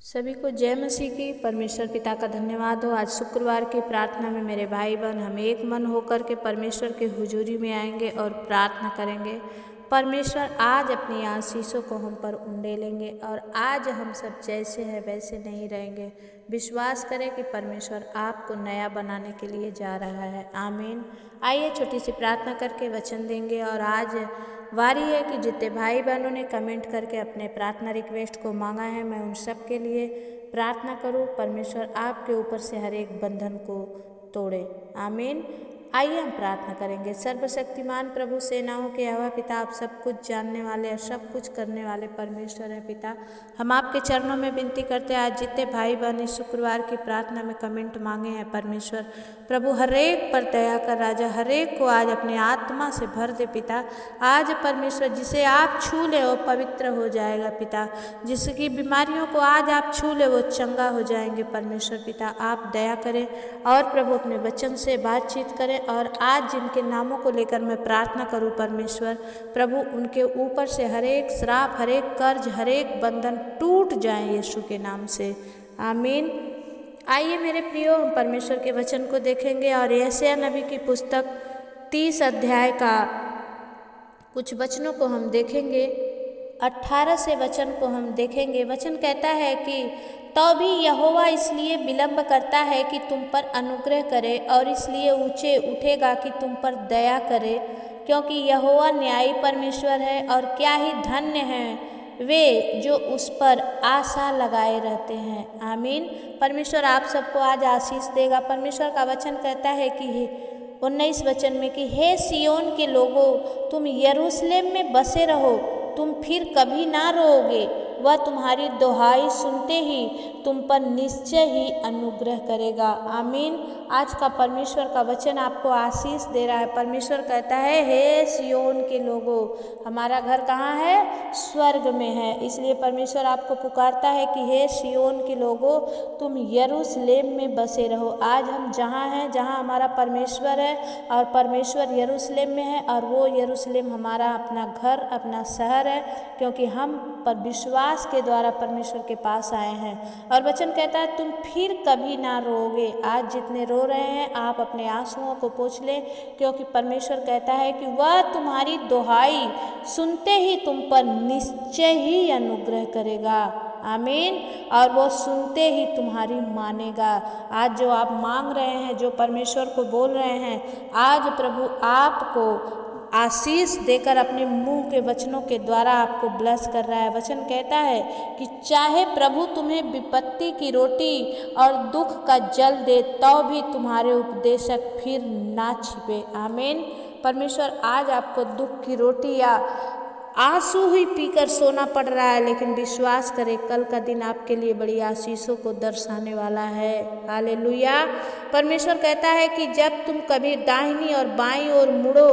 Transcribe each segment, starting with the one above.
सभी को जय मसीह की। परमेश्वर पिता का धन्यवाद हो। आज शुक्रवार की प्रार्थना में मेरे भाई बहन हम एक मन होकर के परमेश्वर के हुजूरी में आएंगे और प्रार्थना करेंगे। परमेश्वर आज अपनी आशीषों को हम पर उंडेलेंगे और आज हम सब जैसे हैं वैसे नहीं रहेंगे। विश्वास करें कि परमेश्वर आपको नया बनाने के लिए जा रहा है। आमीन। आइए छोटी सी प्रार्थना करके वचन देंगे। और आज वारी है कि जितने भाई बहनों ने कमेंट करके अपने प्रार्थना रिक्वेस्ट को मांगा है, मैं उन सब के लिए प्रार्थना करूं। परमेश्वर आपके ऊपर से हर एक बंधन को तोड़े। आमीन। आइए हम प्रार्थना करेंगे। सर्वशक्तिमान प्रभु सेनाओं के यहोवा पिता, आप सब कुछ जानने वाले और सब कुछ करने वाले परमेश्वर हैं। पिता, हम आपके चरणों में विनती करते हैं, आज जितने भाई बहन इस शुक्रवार की प्रार्थना में कमेंट मांगे हैं परमेश्वर प्रभु, हर एक पर दया कर राजा, हर एक को आज अपने आत्मा से भर दे पिता। आज परमेश्वर जिसे आप छू ले वो पवित्र हो जाएगा पिता। जिसकी बीमारियों को आज आप छू ले वो चंगा हो जाएंगे परमेश्वर पिता। आप दया करें और प्रभु अपने वचन से बातचीत करें। और आज जिनके नामों को लेकर मैं प्रार्थना करूं परमेश्वर प्रभु, उनके ऊपर से हर एक श्राप, हर एक कर्ज, हर एक बंधन टूट जाए यीशु के नाम से। आमीन। आइए मेरे प्रियो, हम परमेश्वर के वचन को देखेंगे और यशायाह नबी की पुस्तक 30 अध्याय का कुछ वचनों को हम देखेंगे। 18 से वचन को हम देखेंगे। वचन कहता है कि तो भी यहोवा इसलिए विलंब करता है कि तुम पर अनुग्रह करे और इसलिए ऊंचे उठेगा कि तुम पर दया करे, क्योंकि यहोवा न्यायी परमेश्वर है और क्या ही धन्य हैं वे जो उस पर आशा लगाए रहते हैं। आमीन। परमेश्वर आप सबको आज आशीष देगा। परमेश्वर का वचन कहता है कि 19 वचन में कि हे सियोन के लोगों, तुम यरूशलेम में बसे रहो, तुम फिर कभी ना रोओगे। वह तुम्हारी दुहाई सुनते ही तुम पर निश्चय ही अनुग्रह करेगा। आमीन। आज का परमेश्वर का वचन आपको आशीष दे रहा है। परमेश्वर कहता है, हे सियोन के लोगों, हमारा घर कहाँ है? स्वर्ग में है। इसलिए परमेश्वर आपको पुकारता है कि हे सियोन के लोगों, तुम यरूशलेम में बसे रहो। आज हम जहाँ हैं, जहाँ हमारा परमेश्वर है और परमेश्वर यरूशलेम में है और वो यरूशलेम हमारा अपना घर, अपना शहर है, क्योंकि हम पर विश्वास के द्वारा परमेश्वर के पास आए हैं। और वचन कहता है तुम फिर कभी ना रोओगे। आज जितने रो रहे हैं आप अपने आंसुओं को पोंछ लें, क्योंकि परमेश्वर कहता है कि वह तुम्हारी दुहाई सुनते ही तुम पर निश्चय ही अनुग्रह करेगा। आमीन। और वो सुनते ही तुम्हारी मानेगा। आज जो आप मांग रहे हैं, जो परमेश्वर को बोल रहे हैं, आज प्रभु आपको आशीष देकर अपने मुंह के वचनों के द्वारा आपको ब्लेस कर रहा है। वचन कहता है कि चाहे प्रभु तुम्हें विपत्ति की रोटी और दुख का जल दे, तो भी तुम्हारे उपदेशक फिर ना छिपे। आमीन। परमेश्वर आज आपको दुख की रोटी या आंसू ही पीकर सोना पड़ रहा है, लेकिन विश्वास करें कल का दिन आपके लिए बड़ी आशीषों को दर्शाने वाला है। हालेलुया। परमेश्वर कहता है कि जब तुम कभी दाहिनी और बाईं ओर मुड़ो,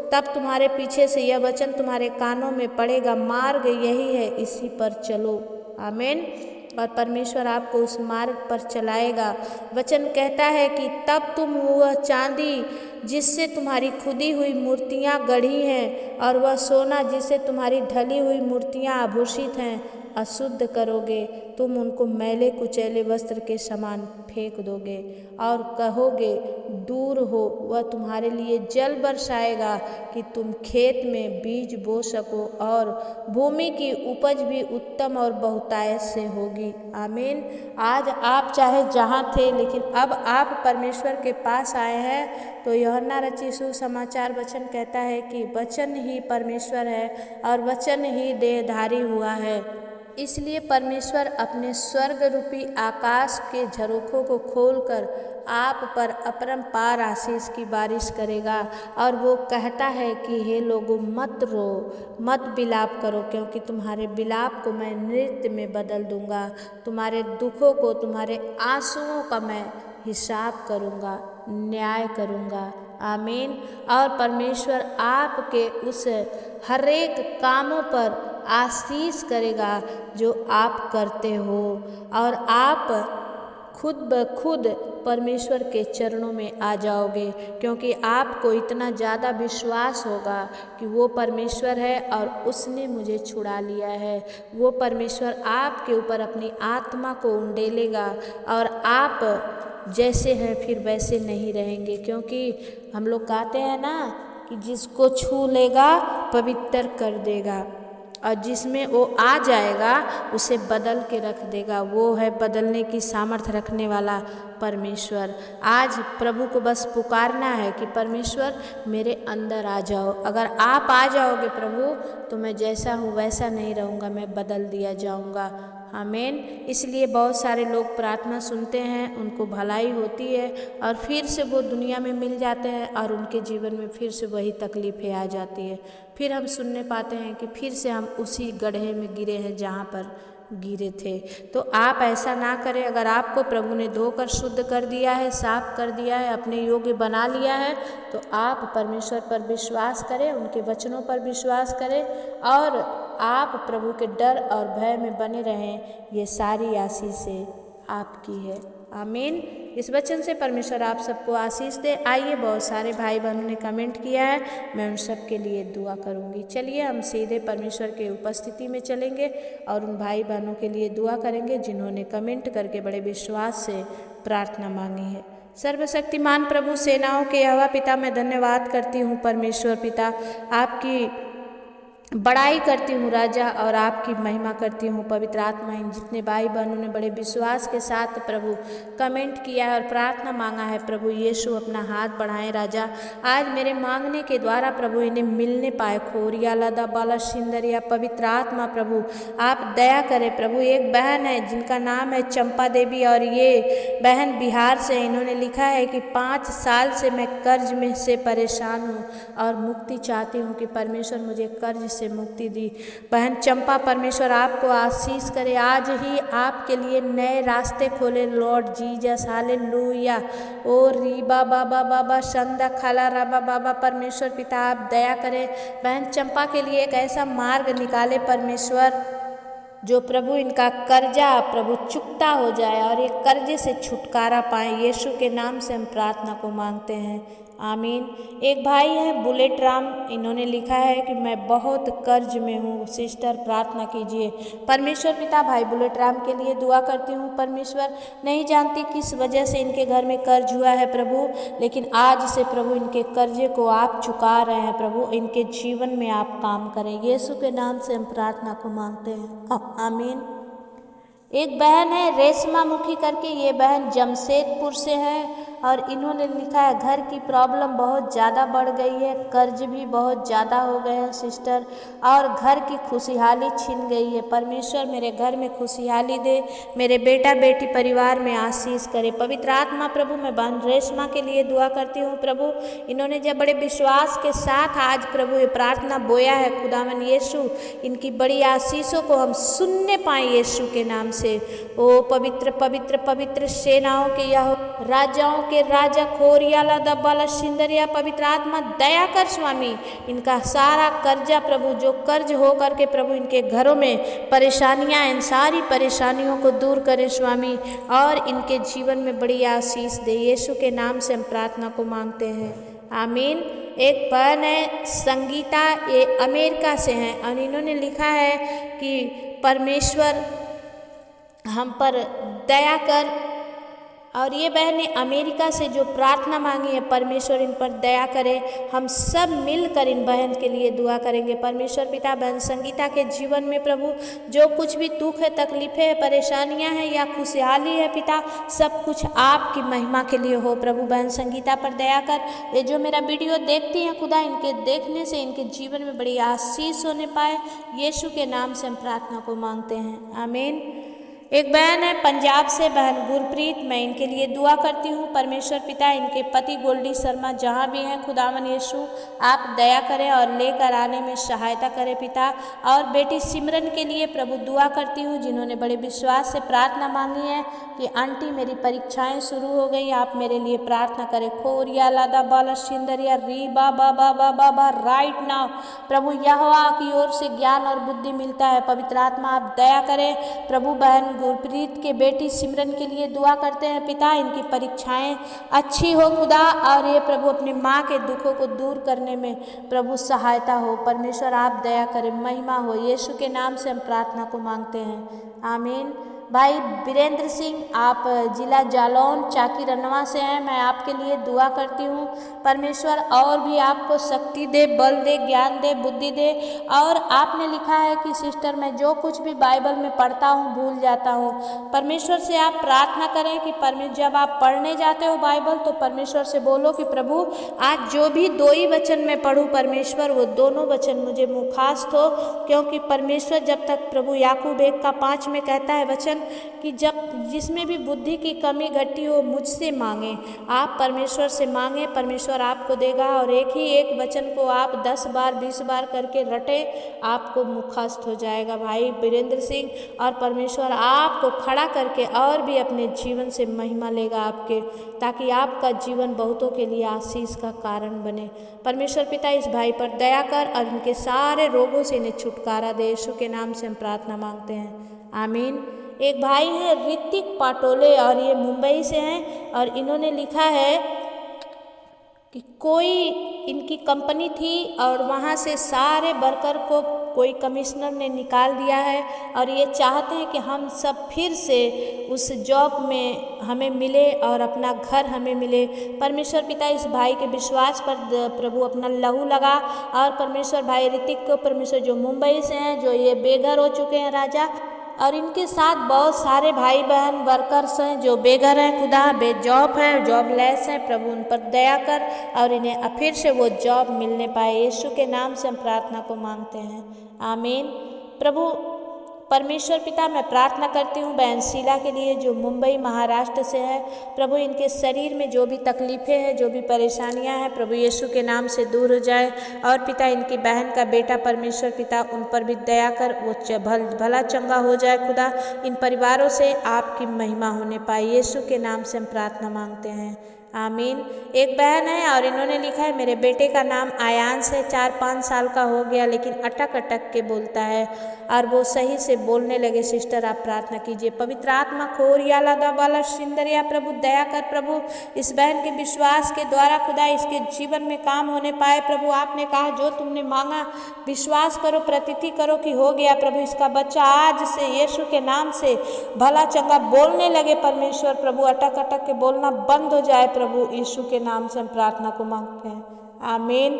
तब तुम्हारे पीछे से यह वचन तुम्हारे कानों में पड़ेगा, मार्ग यही है, इसी पर चलो। आमीन। और परमेश्वर आपको उस मार्ग पर चलाएगा। वचन कहता है कि तब तुम वह चांदी जिससे तुम्हारी खुदी हुई मूर्तियाँ गढ़ी हैं और वह सोना जिससे तुम्हारी ढली हुई मूर्तियाँ आभूषित हैं अशुद्ध करोगे। तुम उनको मैले कुचैले वस्त्र के समान फेंक दोगे और कहोगे दूर हो। वह तुम्हारे लिए जल बरसाएगा कि तुम खेत में बीज बो सको और भूमि की उपज भी उत्तम और बहुतायत से होगी। आमीन। आज आप चाहे जहाँ थे, लेकिन अब आप परमेश्वर के पास आए हैं, तो यूहन्ना रचित सुसमाचार वचन कहता है कि वचन ही परमेश्वर है और वचन ही देहधारी हुआ है। इसलिए परमेश्वर अपने स्वर्ग रूपी आकाश के झरोखों को खोलकर आप पर अपरंपार आशीष की बारिश करेगा। और वो कहता है कि हे लोगों, मत रो, मत विलाप करो, क्योंकि तुम्हारे विलाप को मैं नृत्य में बदल दूंगा। तुम्हारे दुखों को, तुम्हारे आंसुओं का मैं हिसाब करूंगा, न्याय करूंगा। आमीन। और परमेश्वर आपके उस हर एक कामों पर आशीष करेगा जो आप करते हो। और आप खुद ब खुद परमेश्वर के चरणों में आ जाओगे, क्योंकि आपको इतना ज़्यादा विश्वास होगा कि वो परमेश्वर है और उसने मुझे छुड़ा लिया है। वो परमेश्वर आपके ऊपर अपनी आत्मा को उंडेलेगा और आप जैसे हैं फिर वैसे नहीं रहेंगे, क्योंकि हम लोग कहते हैं ना कि जिसको छू लेगा पवित्र कर देगा, और जिसमें वो आ जाएगा उसे बदल के रख देगा। वो है बदलने की सामर्थ्य रखने वाला परमेश्वर। आज प्रभु को बस पुकारना है कि परमेश्वर मेरे अंदर आ जाओ। अगर आप आ जाओगे प्रभु, तो मैं जैसा हूँ वैसा नहीं रहूँगा, मैं बदल दिया जाऊँगा। आमीन। इसलिए बहुत सारे लोग प्रार्थना सुनते हैं, उनको भलाई होती है और फिर से वो दुनिया में मिल जाते हैं और उनके जीवन में फिर से वही तकलीफ़ें आ जाती है। फिर हम सुनने पाते हैं कि फिर से हम उसी गड्ढे में गिरे हैं जहाँ पर गिरे थे। तो आप ऐसा ना करें। अगर आपको प्रभु ने धोकर शुद्ध कर दिया है, साफ कर दिया है, अपने योग्य बना लिया है, तो आप परमेश्वर पर विश्वास करें, उनके वचनों पर विश्वास करें और आप प्रभु के डर और भय में बने रहें। ये सारी आशीषें आपकी है। आमीन। इस वचन से परमेश्वर आप सबको आशीष दे। आइए, बहुत सारे भाई बहनों ने कमेंट किया है, मैं उन सब के लिए दुआ करूंगी। चलिए हम सीधे परमेश्वर के उपस्थिति में चलेंगे और उन भाई बहनों के लिए दुआ करेंगे जिन्होंने कमेंट करके बड़े विश्वास से प्रार्थना मांगी है। सर्वशक्तिमान प्रभु सेनाओं के यहोवा पिता, मैं धन्यवाद करती हूँ परमेश्वर पिता, आपकी बड़ाई करती हूँ राजा और आपकी महिमा करती हूँ पवित्र आत्मा। इन जितने भाई बहनों ने बड़े विश्वास के साथ प्रभु कमेंट किया है और प्रार्थना मांगा है, प्रभु यीशु अपना हाथ बढ़ाएं राजा। आज मेरे मांगने के द्वारा प्रभु इन्हें मिलने पाए। खोरिया लादा बाला सिंदरिया पवित्र आत्मा प्रभु आप दया करें प्रभु। एक बहन है जिनका नाम है चंपा देवी और ये बहन बिहार से। इन्होंने लिखा है कि 5 साल से मैं कर्ज में से परेशान हूँ और मुक्ति चाहती हूँ कि परमेश्वर मुझे कर्ज से मुक्ति दी। बहन चंपा, परमेश्वर आपको आशीष करे, आज ही आपके लिए नए रास्ते खोले लॉर्ड जीसस। हालेलुया। ओ रीबा बाबा बाबा संदा खाला राबा बाबा, परमेश्वर पिता आप दया करें। बहन चंपा के लिए एक ऐसा मार्ग निकाले परमेश्वर जो प्रभु इनका कर्जा प्रभु चुकता हो जाए और ये कर्जे से छुटकारा पाएं। यीशु के नाम से हम प्रार्थना को मांगते हैं। आमीन। एक भाई है बुलेट राम, इन्होंने लिखा है कि मैं बहुत कर्ज में हूँ, सिस्टर प्रार्थना कीजिए। परमेश्वर पिता भाई बुलेट राम के लिए दुआ करती हूँ परमेश्वर। नहीं जानती किस वजह से इनके घर में कर्ज हुआ है प्रभु, लेकिन आज से प्रभु इनके कर्जे को आप चुका रहे हैं प्रभु। इनके जीवन में आप काम करें, यीशु के नाम से हम प्रार्थना को मांगते हैं। आमीन। एक बहन है रेशमा मुखी करके, ये बहन जमशेदपुर से है और इन्होंने लिखा है घर की प्रॉब्लम बहुत ज़्यादा बढ़ गई है, कर्ज भी बहुत ज़्यादा हो गए हैं सिस्टर, और घर की खुशहाली छिन गई है। परमेश्वर मेरे घर में खुशहाली दे, मेरे बेटा बेटी परिवार में आशीष करे। पवित्र आत्मा प्रभु मैं बहन रेशमा के लिए दुआ करती हूँ प्रभु। इन्होंने जब बड़े विश्वास के साथ आज प्रभु ये प्रार्थना बोया है, खुदावन यीशु इनकी बड़ी आशीषों को हम सुनने पाएँ यीशु के नाम से। ओ पवित्र पवित्र पवित्र सेनाओं के यह राजाओं के राजा खोरियाला दब्बाला सिंदरिया, पवित्र आत्मा दया कर स्वामी। इनका सारा कर्जा प्रभु जो कर्ज हो करके प्रभु इनके घरों में परेशानियां, इन सारी परेशानियों को दूर करे स्वामी और इनके जीवन में बड़ी आशीष दे। यीशु के नाम से हम प्रार्थना को मांगते हैं। आमीन। एक बहन है संगीता, ये अमेरिका से हैं और इन्होंने लिखा है कि परमेश्वर हम पर दया कर, और ये बहन ने अमेरिका से जो प्रार्थना मांगी है परमेश्वर इन पर दया करे। हम सब मिलकर इन बहन के लिए दुआ करेंगे। परमेश्वर पिता बहन संगीता के जीवन में प्रभु जो कुछ भी दुख है, तकलीफें है, परेशानियां हैं या खुशहाली है पिता, सब कुछ आपकी महिमा के लिए हो प्रभु। बहन संगीता पर दया कर। ये जो मेरा वीडियो देखती हैं खुदा, इनके देखने से इनके जीवन में बड़ी आशीष होने पाए। यीशु के नाम से हम प्रार्थना को मांगते हैं। आमीन। एक बहन है पंजाब से, बहन गुरप्रीत, मैं इनके लिए दुआ करती हूँ परमेश्वर पिता। इनके पति गोल्डी शर्मा जहाँ भी हैं खुदावन यीशु आप दया करें और लेकर आने में सहायता करें पिता। और बेटी सिमरन के लिए प्रभु दुआ करती हूँ जिन्होंने बड़े विश्वास से प्रार्थना मांगी है कि आंटी मेरी परीक्षाएं शुरू हो गई, आप मेरे लिए प्रार्थना करें। खोरिया लादा बाला सिंदरिया री बा बा बा बा बा बा राइट नाउ प्रभु यहोवा की ओर से ज्ञान और बुद्धि मिलता है। पवित्र आत्मा आप दया करें प्रभु। बहन गुरप्रीत के बेटी सिमरन के लिए दुआ करते हैं पिता, इनकी परीक्षाएं अच्छी हो खुदा, और ये प्रभु अपनी माँ के दुखों को दूर करने में प्रभु सहायता हो। परमेश्वर आप दया करें, महिमा हो। यीशु के नाम से हम प्रार्थना को मांगते हैं, आमीन। भाई वीरेंद्र सिंह, आप जिला जालौन चाकी रनवा से हैं, मैं आपके लिए दुआ करती हूँ। परमेश्वर और भी आपको शक्ति दे, बल दे, ज्ञान दे, बुद्धि दे। और आपने लिखा है कि सिस्टर मैं जो कुछ भी बाइबल में पढ़ता हूँ भूल जाता हूँ। परमेश्वर से आप प्रार्थना करें कि जब आप पढ़ने जाते हो बाइबल तो परमेश्वर से बोलो कि प्रभु आज जो भी 2 ही वचन मैं पढ़ूँ परमेश्वर वो दोनों वचन मुझे मुखास्त हो। क्योंकि परमेश्वर जब तक प्रभु याकूब 1:5 में कहता है वचन कि जब जिसमें भी बुद्धि की कमी घटी हो मुझसे मांगे। आप परमेश्वर से मांगे, परमेश्वर आपको देगा। और एक ही एक वचन को आप 10 बार 20 बार करके रटे, आपको मुखस्त हो जाएगा भाई वीरेंद्र सिंह। और परमेश्वर आपको खड़ा करके और भी अपने जीवन से महिमा लेगा आपके, ताकि आपका जीवन बहुतों के लिए आशीष का कारण बने। परमेश्वर पिता इस भाई पर दया कर और इनके सारे रोगों से इन्हें छुटकारा दे। यीशु के नाम से हम प्रार्थना मांगते हैं, आमीन। एक भाई हैं ऋतिक पाटोले और ये मुंबई से हैं, और इन्होंने लिखा है कि कोई इनकी कंपनी थी और वहाँ से सारे वर्कर को कोई कमिश्नर ने निकाल दिया है, और ये चाहते हैं कि हम सब फिर से उस जॉब में हमें मिले और अपना घर हमें मिले। परमेश्वर पिता इस भाई के विश्वास पर प्रभु अपना लहू लगा। और परमेश्वर भाई ऋतिक को परमेश्वर जो मुंबई से हैं, जो ये बेघर हो चुके हैं राजा, और इनके साथ बहुत सारे भाई बहन वर्कर्स हैं जो बेघर हैं खुदा, बेजॉब हैं, जॉबलेस हैं। प्रभु उन पर दया कर और इन्हें फिर से वो जॉब मिलने पाए। यीशु के नाम से हम प्रार्थना को मांगते हैं, आमीन। प्रभु परमेश्वर पिता मैं प्रार्थना करती हूँ बहन शीला के लिए जो मुंबई महाराष्ट्र से है। प्रभु इनके शरीर में जो भी तकलीफ़ें हैं, जो भी परेशानियाँ हैं, प्रभु यीशु के नाम से दूर हो जाए। और पिता इनकी बहन का बेटा परमेश्वर पिता उन पर भी दया कर, वो भला चंगा हो जाए खुदा। इन परिवारों से आपकी महिमा होने पाए। यीशु के नाम से हम प्रार्थना मांगते हैं, आमीन। एक बहन है और इन्होंने लिखा है मेरे बेटे का नाम आयांश है, 4-5 साल का हो गया लेकिन अटक अटक के बोलता है और वो सही से बोलने लगे। सिस्टर आप प्रार्थना कीजिए। पवित्र आत्मा खोरिया लादा बाला सिंदरिया प्रभु दया कर। प्रभु इस बहन के विश्वास के द्वारा खुदा इसके जीवन में काम होने पाए। प्रभु आपने कहा जो तुमने मांगा विश्वास करो, प्रतीति करो कि हो गया। प्रभु इसका बच्चा आज से यीशु के नाम से भला चंगा बोलने लगे। परमेश्वर प्रभु अटक अटक के बोलना बंद हो जाए। प्रभु यीशु के नाम से हम प्रार्थना को मांगते हैं, आमीन।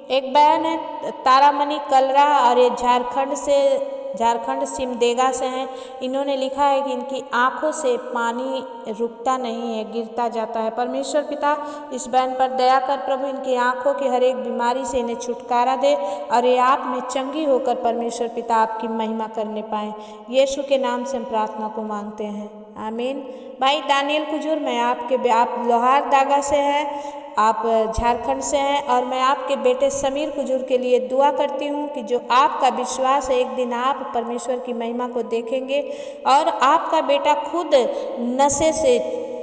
एक बहन है तारामणि कलरा और ये झारखंड सिमदेगा से हैं। इन्होंने लिखा है कि इनकी आंखों से पानी रुकता नहीं है, गिरता जाता है। परमेश्वर पिता इस बहन पर दया कर। प्रभु इनकी आंखों की हर एक बीमारी से इन्हें छुटकारा दे और ये आप में चंगी होकर परमेश्वर पिता आपकी महिमा करने पाएँ। यीशु के नाम से हम प्रार्थना को मांगते हैं, आमीन। भाई दानियल कुजूर आप लोहार दागा से हैं, आप झारखंड से हैं और मैं आपके बेटे समीर कुजूर के लिए दुआ करती हूँ कि जो आपका विश्वास है एक दिन आप परमेश्वर की महिमा को देखेंगे और आपका बेटा खुद नशे से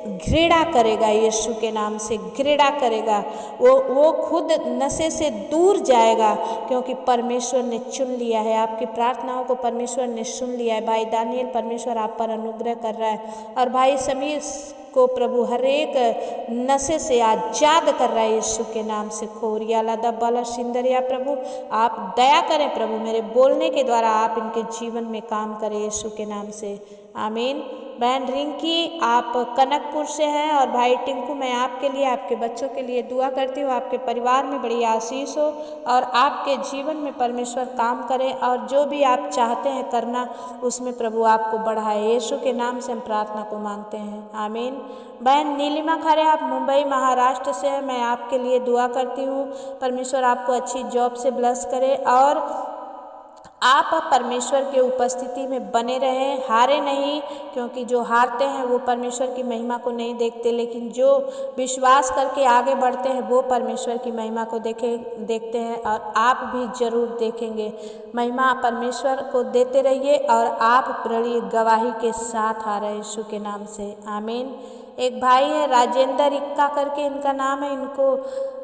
घृणा करेगा। यीशु के नाम से घृणा करेगा। वो खुद नशे से दूर जाएगा क्योंकि परमेश्वर ने चुन लिया है। आपकी प्रार्थनाओं को परमेश्वर ने सुन लिया है। भाई दानियल परमेश्वर आप पर अनुग्रह कर रहा है और भाई समीर को प्रभु हर एक नशे से आज़ाद कर रहा है। यीशु के नाम से खोरिया लादा बाला सिंदरिया प्रभु आप दया करें। प्रभु मेरे बोलने के द्वारा आप इनके जीवन में काम करें। यीशु के नाम से, आमीन। बहन रिंकी आप कनकपुर से हैं और भाई टिंकू मैं आपके लिए, आपके बच्चों के लिए दुआ करती हूँ। आपके परिवार में बड़ी आशीष हो और आपके जीवन में परमेश्वर काम करे और जो भी आप चाहते हैं करना उसमें प्रभु आपको बढ़ाए। यीशु के नाम से हम प्रार्थना को मांगते हैं, आमीन। बहन नीलिमा खरे आप मुंबई महाराष्ट्र से हैं, मैं आपके लिए दुआ करती हूँ। परमेश्वर आपको अच्छी जॉब से ब्लेस करे और आप परमेश्वर के उपस्थिति में बने रहें, हारे नहीं, क्योंकि जो हारते हैं वो परमेश्वर की महिमा को नहीं देखते, लेकिन जो विश्वास करके आगे बढ़ते हैं वो परमेश्वर की महिमा को देखते हैं और आप भी जरूर देखेंगे। महिमा परमेश्वर को देते रहिए और आप बड़ी गवाही के साथ आ रहे। यीशु के नाम से, आमीन। एक भाई है राजेंद्र इक्का करके इनका नाम है,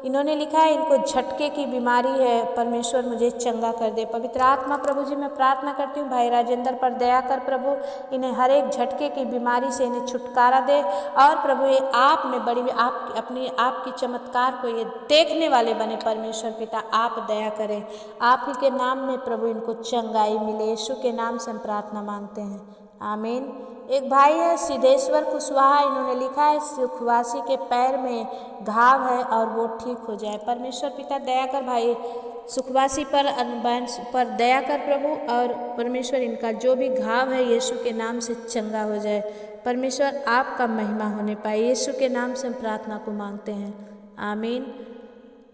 इन्होंने लिखा है इनको झटके की बीमारी है, परमेश्वर मुझे चंगा कर दे। पवित्र आत्मा प्रभु जी मैं प्रार्थना करती हूँ भाई राजेंद्र पर दया कर प्रभु, इन्हें हर एक झटके की बीमारी से इन्हें छुटकारा दे। और प्रभु ये आप में बड़ी आपकी चमत्कार को ये देखने वाले बने। परमेश्वर पिता आप दया करें, आप ही के नाम में प्रभु इनको चंगाई मिले। यीशु के नाम से हम प्रार्थना मांगते हैं, आमीन। एक भाई है सिद्धेश्वर कुशवाहा, इन्होंने लिखा है सुखवासी के पैर में घाव है और वो ठीक हो जाए। परमेश्वर पिता दया कर भाई सुखवासी पर दया कर प्रभु, और परमेश्वर इनका जो भी घाव है यीशु के नाम से चंगा हो जाए। परमेश्वर आपका महिमा होने पाए। यीशु के नाम से हम प्रार्थना को मांगते हैं, आमीन।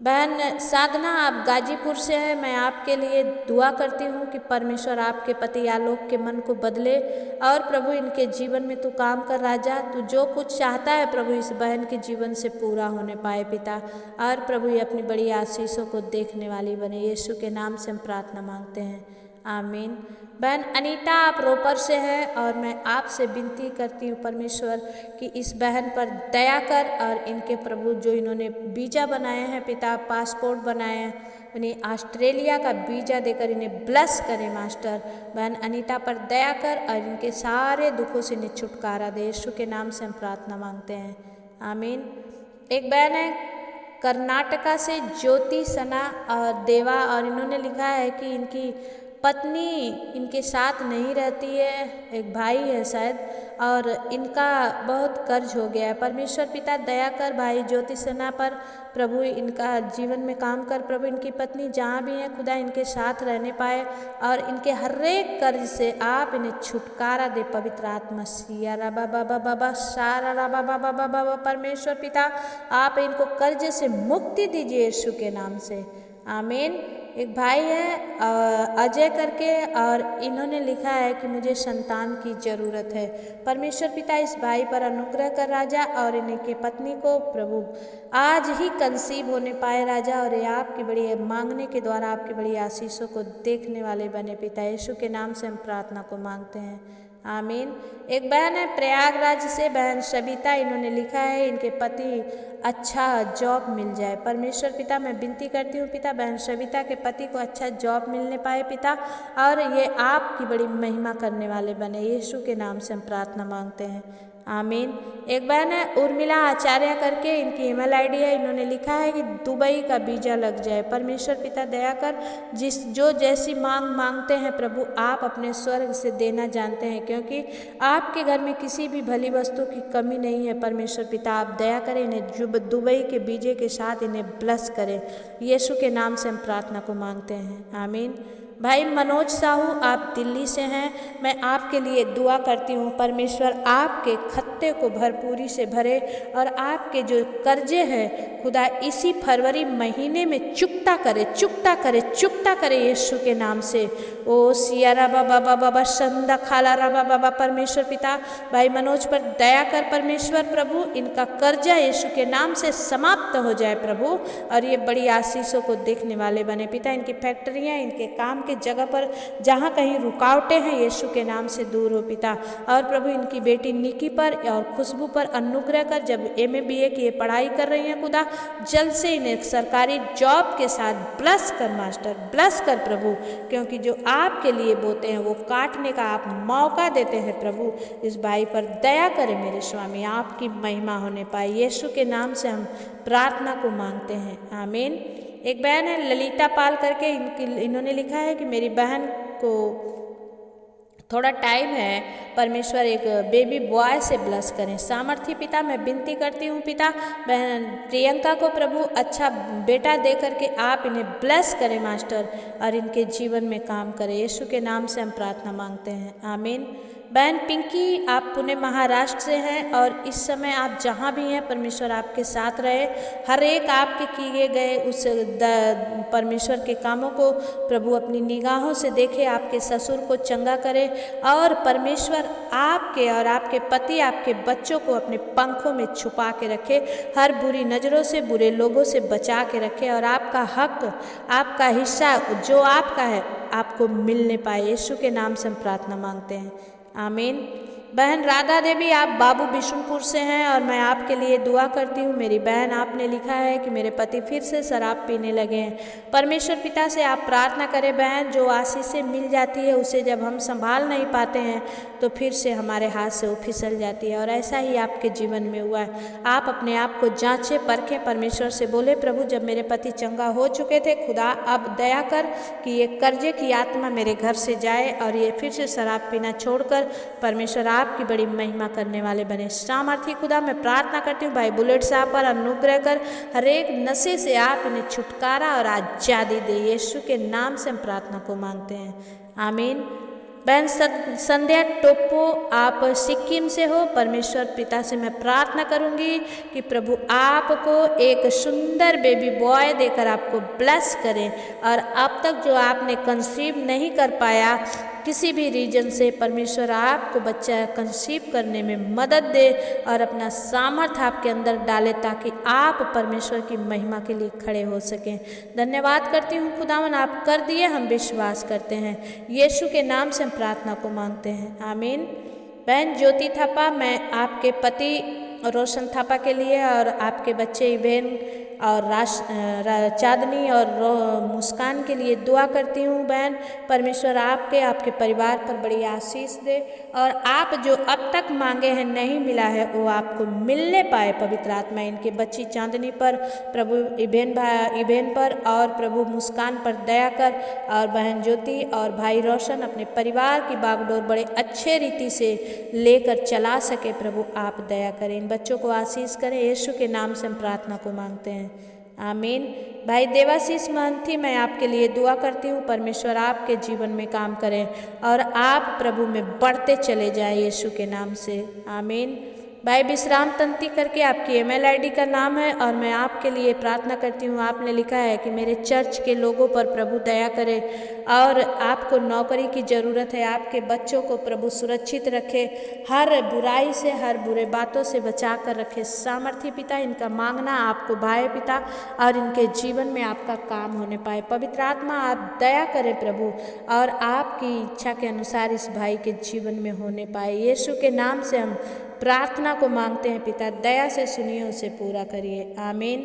बहन साधना आप गाजीपुर से है, मैं आपके लिए दुआ करती हूँ कि परमेश्वर आपके पति आलोक के मन को बदले और प्रभु इनके जीवन में तू काम कर राजा, तू जो कुछ चाहता है प्रभु इस बहन के जीवन से पूरा होने पाए पिता, और प्रभु ये अपनी बड़ी आशीषों को देखने वाली बने। यीशु के नाम से हम प्रार्थना मांगते हैं, आमीन। बहन अनीता आप रोपर से है, और मैं आपसे विनती करती हूँ परमेश्वर कि इस बहन पर दया कर, और इनके प्रभु जो इन्होंने वीज़ा बनाए हैं पिता, पासपोर्ट बनाए हैं, उन्हें ऑस्ट्रेलिया का वीज़ा देकर इन्हें ब्लेस करें मास्टर। बहन अनीता पर दया कर और इनके सारे दुखों से इन्हें छुटकारा दे। यीशु के नाम से हम प्रार्थना मांगते हैं, आमीन। एक बहन है कर्नाटका से ज्योति सना और देवा, और इन्होंने लिखा है कि इनकी पत्नी इनके साथ नहीं रहती है, एक भाई है शायद, और इनका बहुत कर्ज हो गया है। परमेश्वर पिता दया कर भाई ज्योति सेना पर प्रभु, इनका जीवन में काम कर प्रभु, इनकी पत्नी जहाँ भी है खुदा इनके साथ रहने पाए, और इनके हर एक कर्ज से आप इन्हें छुटकारा दे। पवित्र आत्मा सिया रा बाबा बाबा सारा रा बाबा बाबा बाबा, परमेश्वर पिता आप इनको कर्ज से मुक्ति दीजिए यीशु के नाम से, आमीन। एक भाई है अजय करके, और इन्होंने लिखा है कि मुझे संतान की ज़रूरत है। परमेश्वर पिता इस भाई पर अनुग्रह कर राजा, और इनके पत्नी को प्रभु आज ही कंसीव होने पाए राजा, और ये आपकी बड़ी मांगने के द्वारा आपकी बड़ी आशीषों को देखने वाले बने पिता। यीशु के नाम से हम प्रार्थना को मांगते हैं, आमीन। एक बहन है प्रयागराज से, बहन सविता, इन्होंने लिखा है इनके पति अच्छा जॉब मिल जाए। परमेश्वर पिता मैं विनती करती हूँ पिता, बहन सविता के पति को अच्छा जॉब मिलने पाए पिता, और ये आपकी बड़ी महिमा करने वाले बने। यीशु के नाम से हम प्रार्थना मांगते हैं, आमीन। एक बहन है उर्मिला आचार्य करके, इनकी ईमेल आईडी है, इन्होंने लिखा है कि दुबई का वीज़ा लग जाए। परमेश्वर पिता दया कर, जो जैसी मांग मांगते हैं प्रभु आप अपने स्वर्ग से देना जानते हैं, क्योंकि आपके घर में किसी भी भली वस्तु की कमी नहीं है। परमेश्वर पिता आप दया करें, इन्हें दुबई के वीज़े के साथ इन्हें ब्लेस करें। यीशु के नाम से हम प्रार्थना को मांगते हैं, आमीन। भाई मनोज साहू आप दिल्ली से हैं, मैं आपके लिए दुआ करती हूँ परमेश्वर आपके खत्ते को भरपूरी से भरे, और आपके जो कर्जे हैं खुदा इसी फरवरी महीने में चुकता करे, चुकता करे, चुकता करे यीशु के नाम से। ओ सियारा बाबा बाबा संदा खाला राबा बाबा, परमेश्वर पिता भाई मनोज पर दया कर परमेश्वर प्रभु, इनका कर्जा यीशु के नाम से समाप्त हो जाए प्रभु, और ये बड़ी आशीषों को देखने वाले बने पिता। इनकी फैक्ट्रियाँ, इनके काम के जगह पर जहाँ कहीं रुकावटें हैं यीशु के नाम से दूर हो पिता, और प्रभु इनकी बेटी निकी पर और खुशबू पर अनुग्रह कर, जब MA BA की ये पढ़ाई कर रही हैं खुदा जल्द से इन्हें सरकारी जॉब के साथ ब्लेस कर मास्टर, ब्लेस कर प्रभु, क्योंकि जो आपके लिए बोते हैं वो काटने का आप मौका देते हैं प्रभु। इस भाई पर दया करें मेरे स्वामी, आपकी महिमा होने पाए। यीशु के नाम से हम प्रार्थना को मांगते हैं, आमीन। एक बहन है ललिता पाल करके, इन्होंने लिखा है कि मेरी बहन को थोड़ा टाइम है, परमेश्वर एक बेबी बॉय से ब्लेस करें। सामर्थी पिता मैं विनती करती हूँ पिता, बहन प्रियंका को प्रभु अच्छा बेटा दे करके आप इन्हें ब्लेस करें मास्टर, और इनके जीवन में काम करें। यीशु के नाम से हम प्रार्थना मांगते हैं, आमीन। बहन पिंकी आप पुणे महाराष्ट्र से हैं, और इस समय आप जहाँ भी हैं परमेश्वर आपके साथ रहे, हर एक आपके किए गए उस परमेश्वर के कामों को प्रभु अपनी निगाहों से देखे, आपके ससुर को चंगा करे, और परमेश्वर आपके और आपके पति आपके बच्चों को अपने पंखों में छुपा के रखे, हर बुरी नज़रों से बुरे लोगों से बचा के रखे, और आपका हक आपका हिस्सा जो आपका है आपको मिलने पाए। यीशु के नाम से हम प्रार्थना मांगते हैं, आमीन। बहन राधा देवी, आप बाबू बिशुनपुर से हैं और मैं आपके लिए दुआ करती हूँ। मेरी बहन, आपने लिखा है कि मेरे पति फिर से शराब पीने लगे हैं। परमेश्वर पिता से आप प्रार्थना करें बहन, जो आशीषें मिल जाती है उसे जब हम संभाल नहीं पाते हैं तो फिर से हमारे हाथ से वो फिसल जाती है, और ऐसा ही आपके जीवन में हुआ है। आप अपने आप को जांचें, परखें, परमेश्वर से बोले, प्रभु जब मेरे पति चंगा हो चुके थे, खुदा अब दया कर कि ये कर्जे की आत्मा मेरे घर से जाए और ये फिर से शराब पीना छोड़कर परमेश्वर आपकी बड़ी महिमा करने वाले बने। सामर्थी खुदा, मैं प्रार्थना करती हूँ भाई बुलेट साहब पर अनुग्रह कर, हर एक नशे से आप इन्हें छुटकारा और आज़ादी दे। यीशु के नाम से हम प्रार्थना को मांगते हैं, आमीन। बहन संध्या टोप्पो, आप सिक्किम से हो। परमेश्वर पिता से मैं प्रार्थना करूंगी कि प्रभु आपको एक सुंदर बेबी बॉय देकर आपको ब्लेस करें, और अब तक जो आपने कंसीव नहीं कर पाया किसी भी रीजन से, परमेश्वर आपको बच्चा कंसीव करने में मदद दे और अपना सामर्थ्य आपके अंदर डाले ताकि आप परमेश्वर की महिमा के लिए खड़े हो सकें। धन्यवाद करती हूँ खुदावन, आप कर दिए, हम विश्वास करते हैं। यीशु के नाम से हम प्रार्थना को मांगते हैं, आमीन। बहन ज्योति थापा, मैं आपके पति रोशन थापा के लिए और आपके बच्चे इबेन और चांदनी और मुस्कान के लिए दुआ करती हूँ। बहन परमेश्वर आपके परिवार पर बड़ी आशीष दे, और आप जो अब तक मांगे हैं नहीं मिला है वो आपको मिलने पाए। पवित्र आत्मा इनके बच्ची चांदनी पर, प्रभु इबेन पर और प्रभु मुस्कान पर दया कर, और बहन ज्योति और भाई रोशन अपने परिवार की बागडोर बड़े अच्छे रीति से लेकर चला सके। प्रभु आप दया करें, इन बच्चों को आशीष करें। यीशु के नाम से हम प्रार्थना को मांगते हैं, आमीन। भाई देवाशीष महंती, मैं आपके लिए दुआ करती हूँ। परमेश्वर आपके जीवन में काम करें और आप प्रभु में बढ़ते चले जाएं, यीशु के नाम से, आमीन। भाई विश्राम तंती करके आपकी ईमेल आईडी का नाम है, और मैं आपके लिए प्रार्थना करती हूँ। आपने लिखा है कि मेरे चर्च के लोगों पर प्रभु दया करे, और आपको नौकरी की ज़रूरत है। आपके बच्चों को प्रभु सुरक्षित रखे, हर बुराई से, हर बुरे बातों से बचा कर रखे। सामर्थी पिता, इनका मांगना आपको भाई पिता, और इनके जीवन में आपका काम होने पाए। पवित्र आत्मा आप दया करें प्रभु, और आपकी इच्छा के अनुसार इस भाई के जीवन में होने पाए। यीशु के नाम से हम प्रार्थना को मांगते हैं पिता, दया से सुनिए, उसे पूरा करिए, आमीन।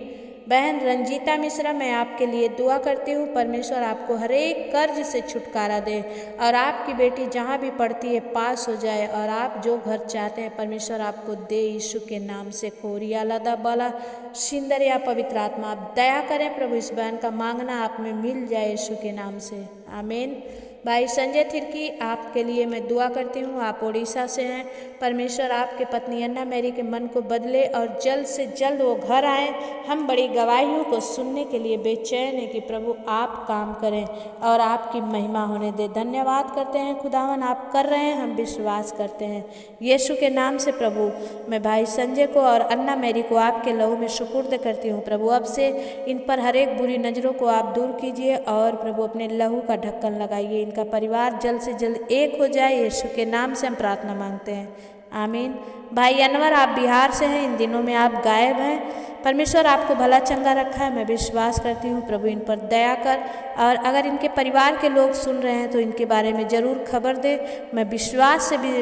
बहन रंजीता मिश्रा, मैं आपके लिए दुआ करती हूँ। परमेश्वर आपको हर एक कर्ज से छुटकारा दे, और आपकी बेटी जहाँ भी पढ़ती है पास हो जाए, और आप जो घर चाहते हैं परमेश्वर आपको दे, यीशु के नाम से। खोरिया लदा बाला सिंदरिया, पवित्र आत्मा आप दया करें प्रभु, इस बहन का मांगना आप में मिल जाए, यीशु के नाम से, आमीन। भाई संजय थिरकी, आपके लिए मैं दुआ करती हूँ। आप उड़ीसा से हैं। परमेश्वर आपके पत्नी अन्ना मैरी के मन को बदले और जल्द से जल्द वो घर आए। हम बड़ी गवाहियों को सुनने के लिए बेचैन हैं कि प्रभु आप काम करें और आपकी महिमा होने दे। धन्यवाद करते हैं खुदावन, आप कर रहे हैं, हम विश्वास करते हैं। यीशु के नाम से प्रभु, मैं भाई संजय को और अन्ना मैरी को आपके लहू में सुपुर्द करती हूँ। प्रभु अब से इन पर हर एक बुरी नज़रों को आप दूर कीजिए, और प्रभु अपने लहू का ढक्कन लगाइए। का परिवार जल्द से जल्द एक हो जाए, यीशु के नाम से हम प्रार्थना मांगते हैं, आमीन। भाई अनवर, आप बिहार से हैं, इन दिनों में आप गायब हैं। परमेश्वर आपको भला चंगा रखा है, मैं विश्वास करती हूँ। प्रभु इन पर दया कर, और अगर इनके परिवार के लोग सुन रहे हैं तो इनके बारे में ज़रूर खबर दे। मैं विश्वास से भी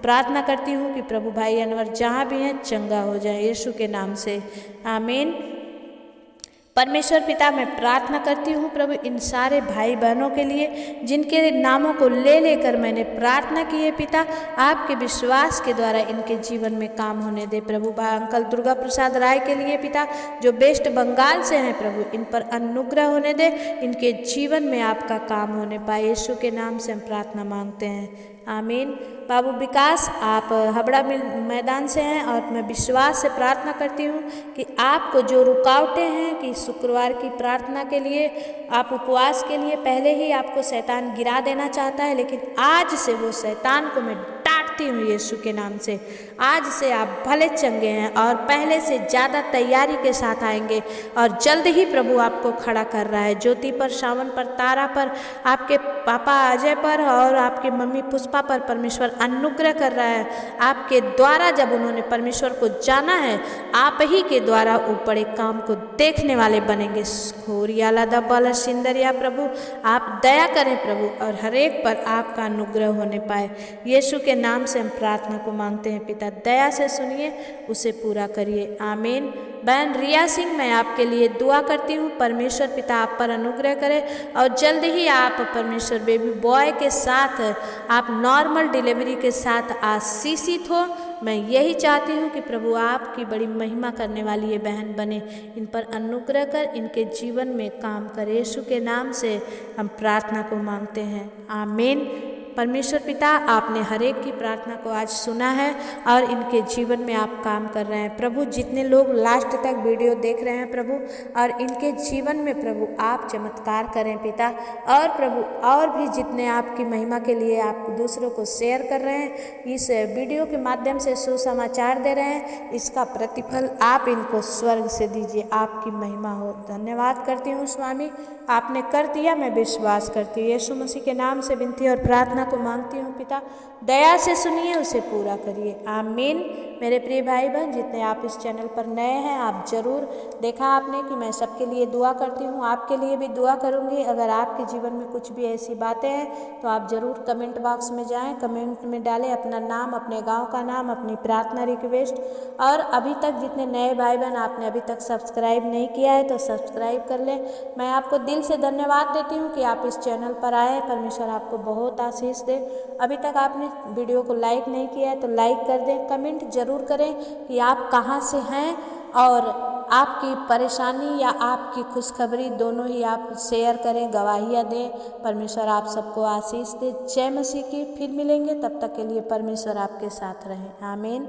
प्रार्थना करती हूँ कि प्रभु भाई अनवर जहाँ भी हैं चंगा हो जाए, यीशु के नाम से, आमीन। परमेश्वर पिता, मैं प्रार्थना करती हूँ प्रभु इन सारे भाई बहनों के लिए जिनके नामों को ले लेकर मैंने प्रार्थना की है पिता, आपके विश्वास के द्वारा इनके जीवन में काम होने दे। प्रभु अंकल दुर्गा प्रसाद राय के लिए पिता, जो वेस्ट बंगाल से हैं प्रभु, इन पर अनुग्रह होने दे, इनके जीवन में आपका काम होने पाए। यीशु के नाम से हम प्रार्थना मांगते हैं, आमीन। बाबू विकास, आप हबड़ा मैदान से हैं, और मैं विश्वास से प्रार्थना करती हूँ कि आपको जो रुकावटें हैं कि शुक्रवार की प्रार्थना के लिए, आप उपवास के लिए पहले ही आपको शैतान गिरा देना चाहता है, लेकिन आज से वो शैतान को मैं डांटती हूँ यीशु के नाम से। आज से आप भले चंगे हैं और पहले से ज़्यादा तैयारी के साथ आएंगे, और जल्द ही प्रभु आपको खड़ा कर रहा है। ज्योति पर, श्रावण पर, तारा पर, आपके पापा अजय पर और आपकी मम्मी पुष्पा पर परमेश्वर अनुग्रह कर रहा है। आपके द्वारा जब उन्होंने परमेश्वर को जाना है, आप ही के द्वारा वो बड़े काम को देखने वाले बनेंगे। खोरियाला दबाला सिंदरिया, प्रभु आप दया करें प्रभु, और हर एक पर आपका अनुग्रह होने पाए। यीशु के नाम नाम से हम प्रार्थना को मांगते हैं पिता, दया से सुनिए, उसे पूरा करिए। आमीन। बहन रिया सिंह, मैं आपके लिए दुआ करती हूँ, परमेश्वर पिता आप पर अनुग्रह करे और जल्द ही आप परमेश्वर बेबी बॉय के साथ आप नॉर्मल डिलीवरी के साथ आशीषित हो। मैं यही चाहती हूँ कि प्रभु आपकी बड़ी महिमा करने वाली ये बहन बने, इन पर अनुग्रह कर इनके जीवन में काम करे। यीशु के नाम से हम प्रार्थना को मांगते हैं। आमीन। परमेश्वर पिता, आपने हर एक की प्रार्थना को आज सुना है और इनके जीवन में आप काम कर रहे हैं प्रभु। जितने लोग लास्ट तक वीडियो देख रहे हैं प्रभु, और इनके जीवन में प्रभु आप चमत्कार करें पिता, और प्रभु और भी जितने आपकी महिमा के लिए आप दूसरों को शेयर कर रहे हैं, इस वीडियो के माध्यम से सुसमाचार दे रहे हैं, इसका प्रतिफल आप इनको स्वर्ग से दीजिए, आपकी महिमा हो। धन्यवाद करती हूँ स्वामी, आपने कर दिया, मैं विश्वास करती हूँ। यीशु मसीह के नाम से विनती और प्रार्थना को मांगती हूँ पिता, दया से सुनिए, उसे पूरा करिए। आमीन। मेरे प्रिय भाई बहन, जितने आप इस चैनल पर नए हैं, आप जरूर देखा आपने कि मैं सबके लिए दुआ करती हूँ, आपके लिए भी दुआ करूँगी। अगर आपके जीवन में कुछ भी ऐसी बातें हैं तो आप ज़रूर कमेंट बॉक्स में जाएं, कमेंट में डालें अपना नाम, अपने गांव का नाम, अपनी प्रार्थना रिक्वेस्ट। और अभी तक जितने नए भाई बहन आपने अभी तक सब्सक्राइब नहीं किया है तो सब्सक्राइब कर लें। मैं आपको दिल से धन्यवाद देती हूँ कि आप इस चैनल पर आए। परमेश्वर आपको बहुत आशीष दे। अभी तक आपने वीडियो को लाइक नहीं किया है तो लाइक कर दें, कमेंट जरूर करें कि आप कहाँ से हैं और आपकी परेशानी या आपकी खुशखबरी दोनों ही आप शेयर करें, गवाहियाँ दें। परमेश्वर आप सबको आशीष दे। जय मसीह की। फिर मिलेंगे, तब तक के लिए परमेश्वर आपके साथ रहें। आमीन।